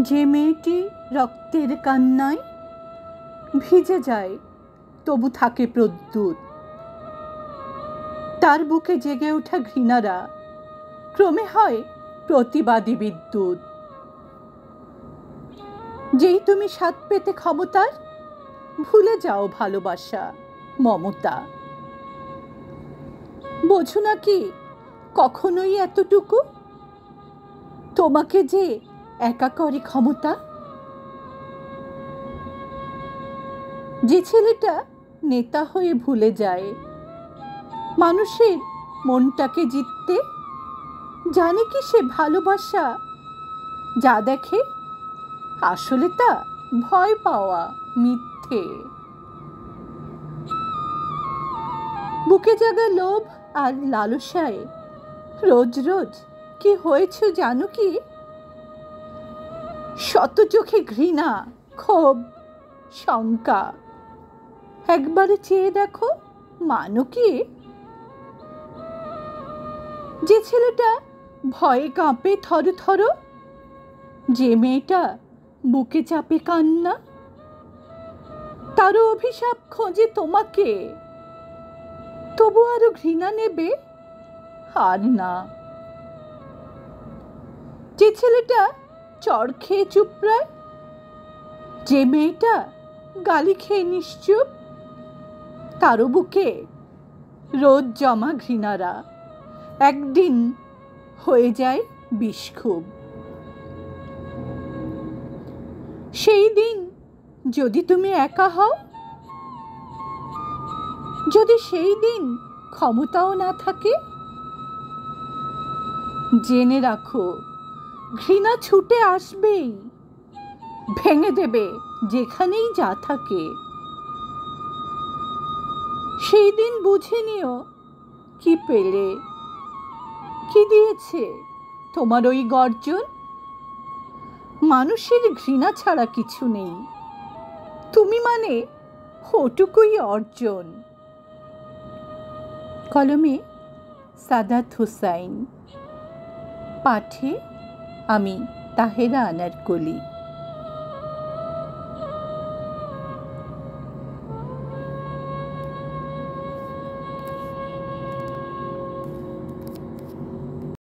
যে মেয়েটি রক্তের কান্নায় ভিজে যায় তবু থাকে প্রদ্যুৎ, তার বুকে জেগে ওঠা ঘৃণারা ক্রমে হয় প্রতিবাদী বিদ্যুৎ। যেই তুমি স্বাদ পেতে ক্ষমতার, ভুলে যাও ভালোবাসা মমতা। বোঝো না কি কখনোই এতটুকু, তোমাকে যে একা করে ক্ষমতা। যে ছেলেটা নেতা হয়ে ভুলে যায় মানুষের মনটাকে জিততে, জানে কি সে ভালোবাসা যা দেখে আসলে তা ভয় পাওয়া মিথ্যে। বুকে জাগা লোভ আর লালসায় রোজ রোজ কি হয়েছে জানো কি? শত চোখে ঘৃণা, ক্ষোভ, শঙ্কা। একবারে চেয়ে দেখো মানো কি? যে ছেলেটা ভয়ে কাঁপে থর থর, যে মেয়েটা বুকে চাপে কান্না, তারও অভিশাপ খোঁজে তোমাকে, তবু আরো ঘৃণা নেবে আর না। যে ছেলেটা চড় খেয়ে চুপড়ায়, যে মেয়েটা গালি খেয়ে নিশ্চুপ, তারও বুকে রোজ জমা ঘৃণারা একদিন হয়ে যায় বিষখুব। সেই দিন যদি তুমি একা হও, যদি সেই দিন ক্ষমতাও না থাকে, জেনে রাখো ঘৃণা ছুটে আসবেই, ভেঙে দেবে যেখানেই যা থাকে। সেই দিন বুঝে নিও কি পেলে, কি দিয়েছে তোমার ওই গর্জন। মানুষের ঘৃণা ছাড়া কিছু নেই, তুমি মানে ওটুকুই অর্জন। কলমে সাদাত হুসাইন, পাঠে আমি তাহেরা আনারকলি।